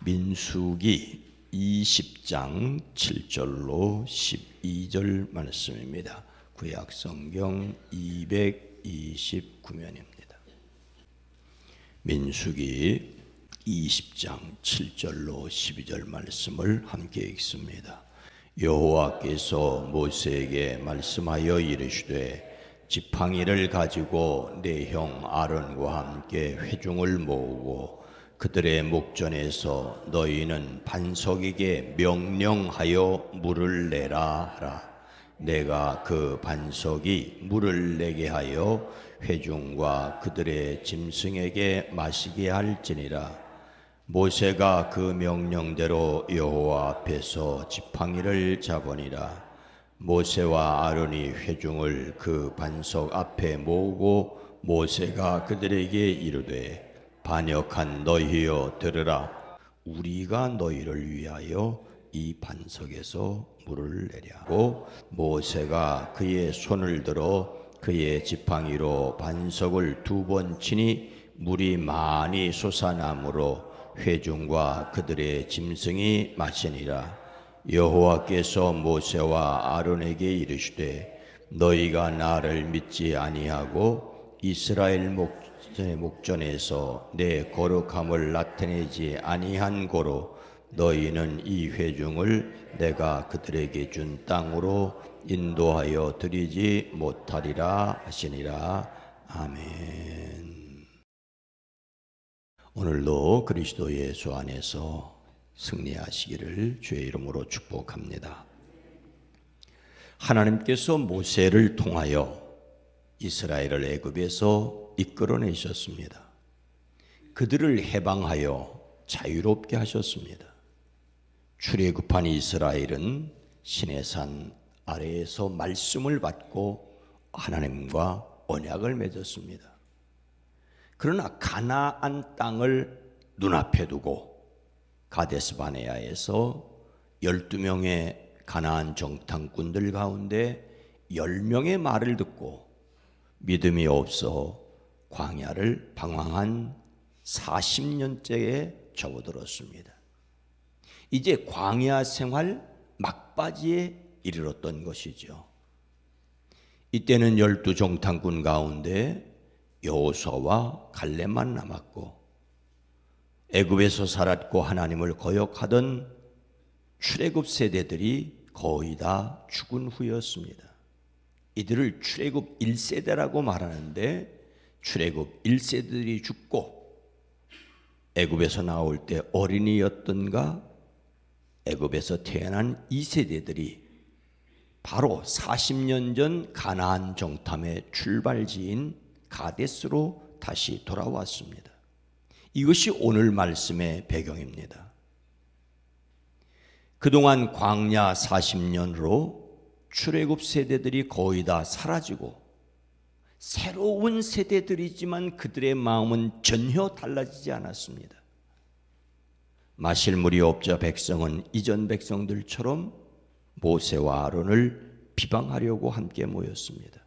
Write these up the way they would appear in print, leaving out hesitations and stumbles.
민수기 20장 7절로 12절 말씀입니다. 구약성경 229면입니다. 민수기 20장 7절로 12절 말씀을 함께 읽습니다. 여호와께서 모세에게 말씀하여 이르시되 지팡이를 가지고 내 형 아론과 함께 회중을 모으고 그들의 목전에서 너희는 반석에게 명령하여 물을 내라 하라. 내가 그 반석이 물을 내게 하여 회중과 그들의 짐승에게 마시게 할지니라. 모세가 그 명령대로 여호와 앞에서 지팡이를 잡으니라. 모세와 아론이 회중을 그 반석 앞에 모으고 모세가 그들에게 이르되 반역한 너희여 들으라. 우리가 너희를 위하여 이 반석에서 물을 내랴고 모세가 그의 손을 들어 그의 지팡이로 반석을 2번 치니 물이 많이 솟아나므로 회중과 그들의 짐승이 마시니라. 여호와께서 모세와 아론에게 이르시되 너희가 나를 믿지 아니하고 이스라엘 목전에서 내 거룩함을 나타내지 아니한 고로 너희는 이 회중을 내가 그들에게 준 땅으로 인도하여 드리지 못하리라 하시니라. 아멘. 오늘도 그리스도 예수 안에서 승리하시기를 주의 이름으로 축복합니다. 하나님께서 모세를 통하여 이스라엘을 애굽에서 이끌어내셨습니다. 그들을 해방하여 자유롭게 하셨습니다. 출애굽한 이스라엘은 시내산 아래에서 말씀을 받고 하나님과 언약을 맺었습니다. 그러나 가나안 땅을 눈앞에 두고 가데스 바네아에서 12명의 가나안 정탐꾼들 가운데 10명의 말을 듣고 믿음이 없어 광야를 방황한 40년째에 접어들었습니다. 이제 광야 생활 막바지에 이르렀던 것이죠. 이때는 12 정탐꾼 가운데 여호수아와 갈렙만 남았고 애굽에서 살았고 하나님을 거역하던 출애굽 세대들이 거의 다 죽은 후였습니다. 이들을 출애굽 1세대라고 말하는데 출애굽 1세대들이 죽고 애굽에서 나올 때 어린이였던가 애굽에서 태어난 2세대들이 바로 40년 전 가나안 정탐의 출발지인 가데스로 다시 돌아왔습니다. 이것이 오늘 말씀의 배경입니다. 그동안 광야 40년으로 출애굽 세대들이 거의 다 사라지고 새로운 세대들이지만 그들의 마음은 전혀 달라지지 않았습니다. 마실 물이 없자 백성은 이전 백성들처럼 모세와 아론을 비방하려고 함께 모였습니다.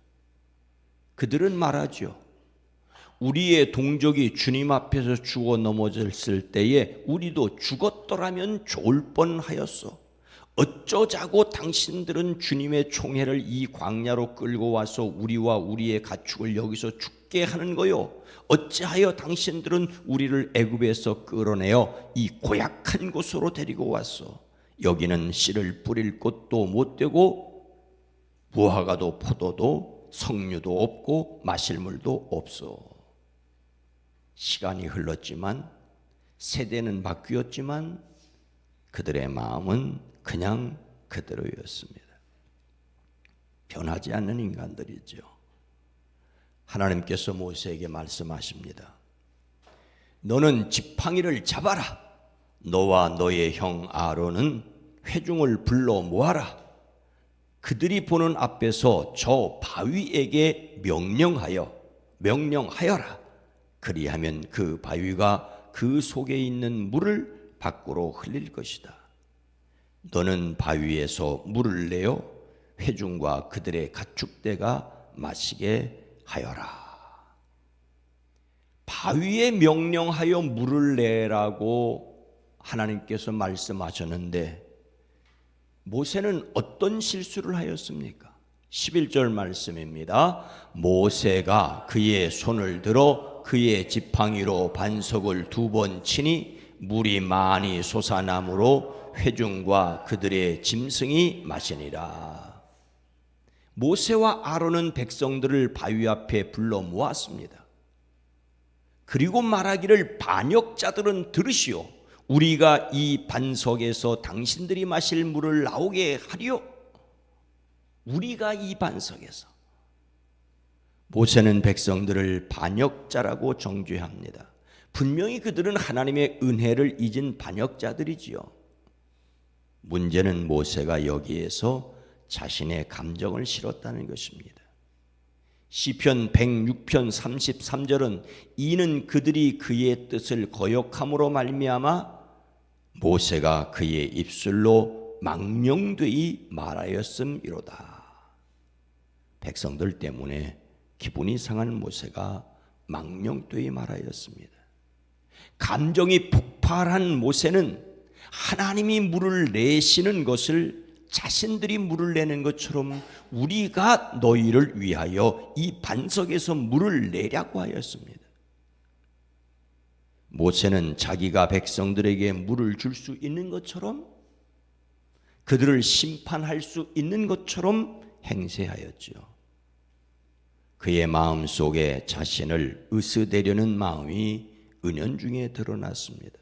그들은 말하죠. 우리의 동족이 주님 앞에서 죽어 넘어졌을 때에 우리도 죽었더라면 좋을 뻔하였어. 어쩌자고 당신들은 주님의 총회를 이 광야로 끌고 와서 우리와 우리의 가축을 여기서 죽게 하는 거요. 어찌하여 당신들은 우리를 애굽에서 끌어내어 이 고약한 곳으로 데리고 왔어. 여기는 씨를 뿌릴 곳도 못 되고 무화과도 포도도 석류도 없고 마실 물도 없어. 시간이 흘렀지만 세대는 바뀌었지만 그들의 마음은 그냥 그대로였습니다. 변하지 않는 인간들이죠. 하나님께서 모세에게 말씀하십니다. 너는 지팡이를 잡아라. 너와 너의 형 아론은 회중을 불러 모아라. 그들이 보는 앞에서 저 바위에게 명령하여라. 그리하면 그 바위가 그 속에 있는 물을 밖으로 흘릴 것이다. 너는 바위에서 물을 내어 회중과 그들의 가축대가 마시게 하여라. 바위에 명령하여 물을 내라고 하나님께서 말씀하셨는데 모세는 어떤 실수를 하였습니까? 11절 말씀입니다. 모세가 그의 손을 들어 그의 지팡이로 반석을 2번 치니 물이 많이 솟아나므로 회중과 그들의 짐승이 마시니라. 모세와 아론은 백성들을 바위 앞에 불러 모았습니다. 그리고 말하기를 반역자들은 들으시오. 우리가 이 반석에서 당신들이 마실 물을 나오게 하리오. 우리가 이 반석에서. 모세는 백성들을 반역자라고 정죄합니다. 분명히 그들은 하나님의 은혜를 잊은 반역자들이지요. 문제는 모세가 여기에서 자신의 감정을 실었다는 것입니다. 시편 106편 33절은 이는 그들이 그의 뜻을 거역함으로 말미암아 모세가 그의 입술로 망령되이 말하였음이로다. 백성들 때문에 기분이 상한 모세가 망령되이 말하였습니다. 감정이 폭발한 모세는 하나님이 물을 내시는 것을 자신들이 물을 내는 것처럼 우리가 너희를 위하여 이 반석에서 물을 내라고 하였습니다. 모세는 자기가 백성들에게 물을 줄 수 있는 것처럼 그들을 심판할 수 있는 것처럼 행세하였지요. 그의 마음속에 자신을 으스대려는 마음이 은연중에 드러났습니다.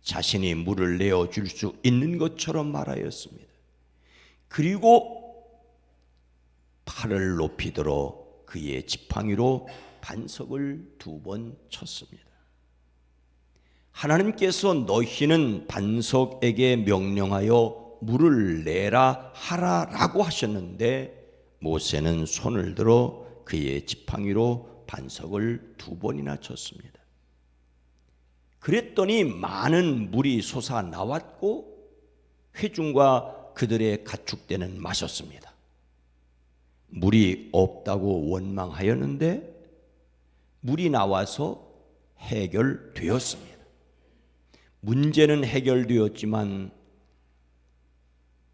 자신이 물을 내어줄 수 있는 것처럼 말하였습니다. 그리고 팔을 높이 들어 그의 지팡이로 반석을 2번 쳤습니다. 하나님께서 너희는 반석에게 명령하여 물을 내라 하라라고 하셨는데 모세는 손을 들어 그의 지팡이로 반석을 2번이나 쳤습니다. 그랬더니 많은 물이 솟아 나왔고 회중과 그들의 가축대는 마셨습니다. 물이 없다고 원망하였는데 물이 나와서 해결되었습니다. 문제는 해결되었지만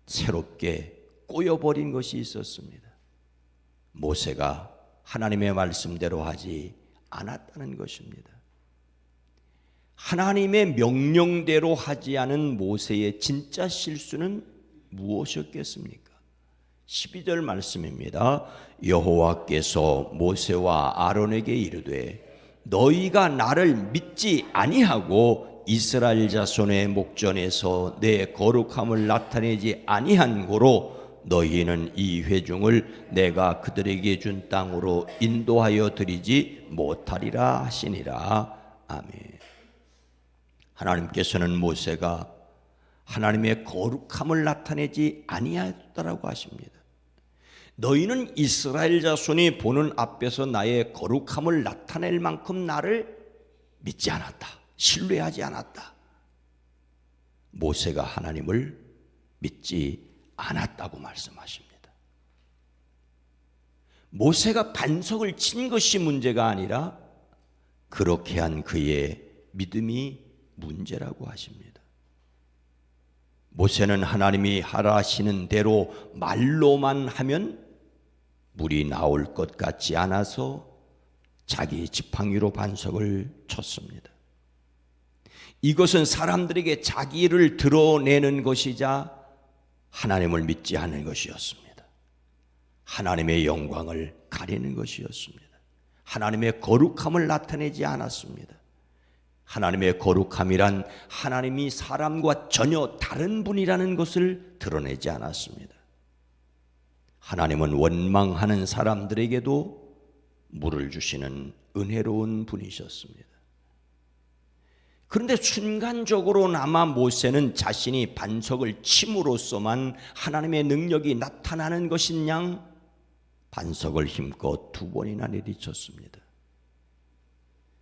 새롭게 꼬여버린 것이 있었습니다. 모세가 하나님의 말씀대로 하지 않았다는 것입니다. 하나님의 명령대로 하지 않은 모세의 진짜 실수는 무엇이었겠습니까? 12절 말씀입니다. 여호와께서 모세와 아론에게 이르되 너희가 나를 믿지 아니하고 이스라엘 자손의 목전에서 내 거룩함을 나타내지 아니한 고로 너희는 이 회중을 내가 그들에게 준 땅으로 인도하여 드리지 못하리라 하시니라. 아멘. 하나님께서는 모세가 하나님의 거룩함을 나타내지 아니하였다라고 하십니다. 너희는 이스라엘 자손이 보는 앞에서 나의 거룩함을 나타낼 만큼 나를 믿지 않았다. 신뢰하지 않았다. 모세가 하나님을 믿지 않았다고 말씀하십니다. 모세가 반석을 친 것이 문제가 아니라 그렇게 한 그의 믿음이 문제라고 하십니다. 모세는 하나님이 하라 하시는 대로 말로만 하면 물이 나올 것 같지 않아서 자기 지팡이로 반석을 쳤습니다. 이것은 사람들에게 자기를 드러내는 것이자 하나님을 믿지 않는 것이었습니다. 하나님의 영광을 가리는 것이었습니다. 하나님의 거룩함을 나타내지 않았습니다. 하나님의 거룩함이란 하나님이 사람과 전혀 다른 분이라는 것을 드러내지 않았습니다. 하나님은 원망하는 사람들에게도 물을 주시는 은혜로운 분이셨습니다. 그런데 순간적으로나마 모세는 자신이 반석을 침으로써만 하나님의 능력이 나타나는 것인 양 반석을 힘껏 2번이나 내리쳤습니다.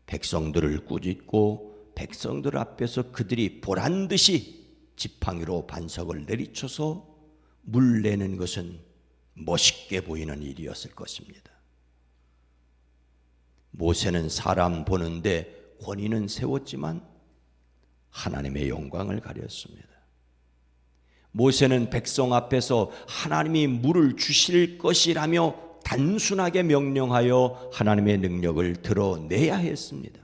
백성들을 꾸짖고 백성들 앞에서 그들이 보란듯이 지팡이로 반석을 내리쳐서 물 내는 것은 멋있게 보이는 일이었을 것입니다. 모세는 사람 보는데 권위는 세웠지만 하나님의 영광을 가렸습니다. 모세는 백성 앞에서 하나님이 물을 주실 것이라며 단순하게 명령하여 하나님의 능력을 드러내야 했습니다.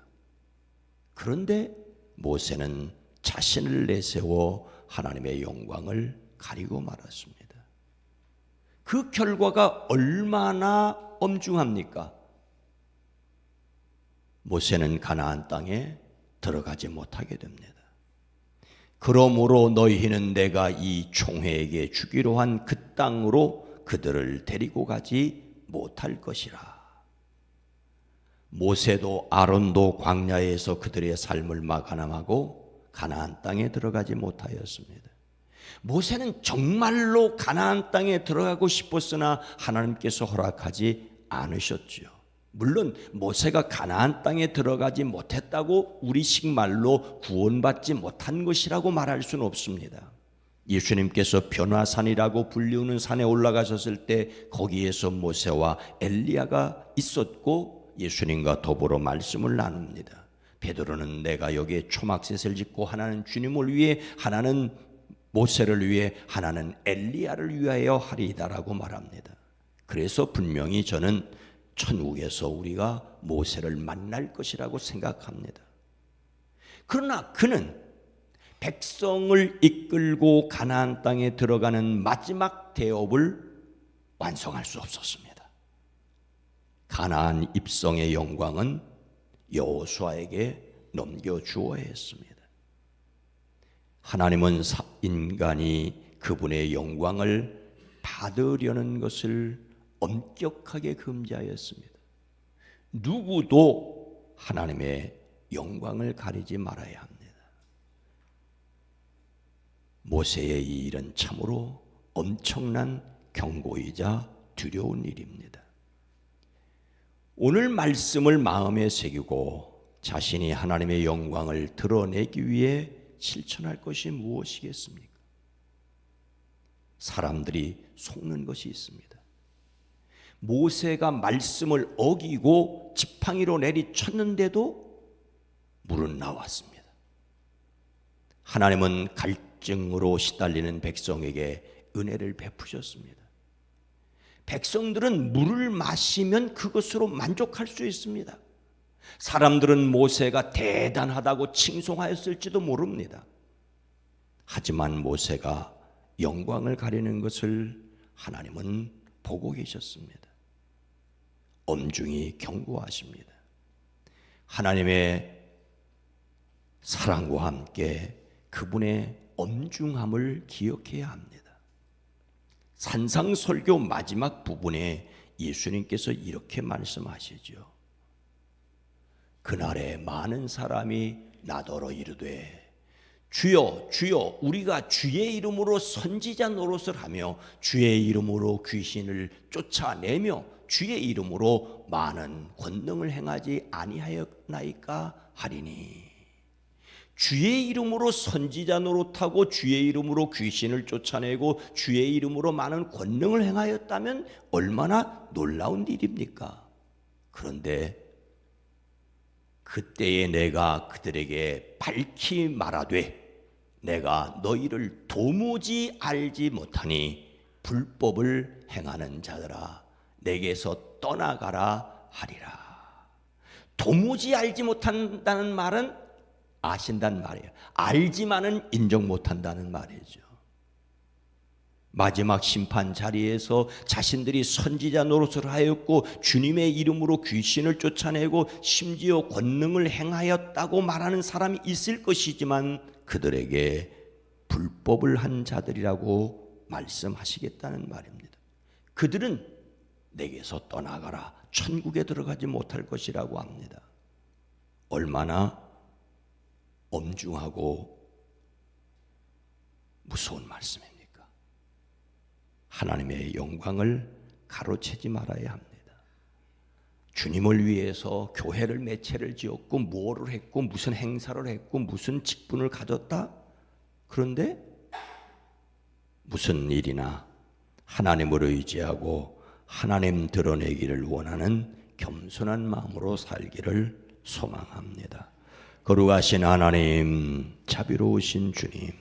그런데 모세는 자신을 내세워 하나님의 영광을 가리고 말았습니다. 그 결과가 얼마나 엄중합니까? 모세는 가나안 땅에 들어가지 못하게 됩니다. 그러므로 너희는 내가 이 총회에게 주기로 한 그 땅으로 그들을 데리고 가지 못할 것이라. 모세도 아론도 광야에서 그들의 삶을 마감하고 가나안 땅에 들어가지 못하였습니다. 모세는 정말로 가나안 땅에 들어가고 싶었으나 하나님께서 허락하지 않으셨지요. 물론 모세가 가나안 땅에 들어가지 못했다고 우리식 말로 구원받지 못한 것이라고 말할 수는 없습니다. 예수님께서 변화산이라고 불리우는 산에 올라가셨을 때 거기에서 모세와 엘리야가 있었고 예수님과 더불어 말씀을 나눕니다. 베드로는 내가 여기에 초막셋을 짓고 하나는 주님을 위해, 하나는 모세를 위해, 하나는 엘리야를 위하여 하리이다라고 말합니다. 그래서 분명히 저는 천국에서 우리가 모세를 만날 것이라고 생각합니다. 그러나 그는 백성을 이끌고 가나안 땅에 들어가는 마지막 대업을 완성할 수 없었습니다. 가나안 입성의 영광은 여호수아에게 넘겨주어야 했습니다. 하나님은 인간이 그분의 영광을 받으려는 것을 엄격하게 금지하였습니다. 누구도 하나님의 영광을 가리지 말아야 합니다. 모세의 이 일은 참으로 엄청난 경고이자 두려운 일입니다. 오늘 말씀을 마음에 새기고 자신이 하나님의 영광을 드러내기 위해 실천할 것이 무엇이겠습니까? 사람들이 속는 것이 있습니다. 모세가 말씀을 어기고 지팡이로 내리쳤는데도 물은 나왔습니다. 하나님은 갈증으로 시달리는 백성에게 은혜를 베푸셨습니다. 백성들은 물을 마시면 그것으로 만족할 수 있습니다. 사람들은 모세가 대단하다고 칭송하였을지도 모릅니다. 하지만 모세가 영광을 가리는 것을 하나님은 보고 계셨습니다. 엄중히 경고하십니다. 하나님의 사랑과 함께 그분의 엄중함을 기억해야 합니다. 산상설교 마지막 부분에 예수님께서 이렇게 말씀하시죠. 그날에 많은 사람이 나더러 이르되 주여 주여 우리가 주의 이름으로 선지자 노릇을 하며 주의 이름으로 귀신을 쫓아내며 주의 이름으로 많은 권능을 행하지 아니하였나이까 하리니. 주의 이름으로 선지자 노릇하고 주의 이름으로 귀신을 쫓아내고 주의 이름으로 많은 권능을 행하였다면 얼마나 놀라운 일입니까? 그런데 그때에 내가 그들에게 밝히 말하되 내가 너희를 도무지 알지 못하니 불법을 행하는 자들아 내게서 떠나가라 하리라. 도무지 알지 못한다는 말은 아신다는 말이에요. 알지만은 인정 못한다는 말이죠. 마지막 심판 자리에서 자신들이 선지자 노릇을 하였고 주님의 이름으로 귀신을 쫓아내고 심지어 권능을 행하였다고 말하는 사람이 있을 것이지만 그들에게 불법을 한 자들이라고 말씀하시겠다는 말입니다. 그들은 내게서 떠나가라, 천국에 들어가지 못할 것이라고 합니다. 얼마나 엄중하고 무서운 말씀입니까? 하나님의 영광을 가로채지 말아야 합니다. 주님을 위해서 교회를 매체를 지었고 무엇을 했고 무슨 행사를 했고 무슨 직분을 가졌다. 그런데 무슨 일이나 하나님을 의지하고 하나님 드러내기를 원하는 겸손한 마음으로 살기를 소망합니다. 거룩하신 하나님, 자비로우신 주님,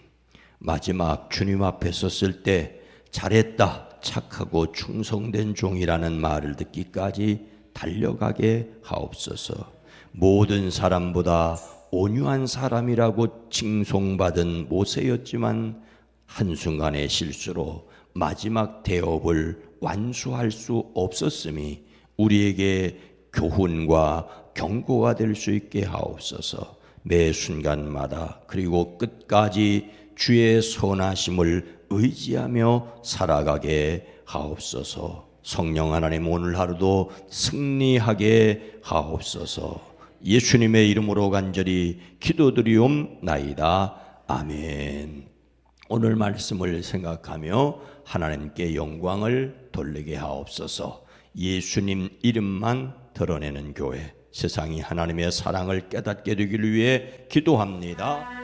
마지막 주님 앞에 섰을 때 잘했다, 착하고 충성된 종이라는 말을 듣기까지 달려가게 하옵소서. 모든 사람보다 온유한 사람이라고 칭송받은 모세였지만 한순간의 실수로 마지막 대업을 완수할 수 없었음이 우리에게 교훈과 경고가 될 수 있게 하옵소서. 매 순간마다 그리고 끝까지 주의 선하심을 의지하며 살아가게 하옵소서. 성령 하나님, 오늘 하루도 승리하게 하옵소서. 예수님의 이름으로 간절히 기도드리옵나이다. 아멘. 오늘 말씀을 생각하며 하나님께 영광을 돌리게 하옵소서. 예수님 이름만 드러내는 교회, 세상이 하나님의 사랑을 깨닫게 되기를 위해 기도합니다.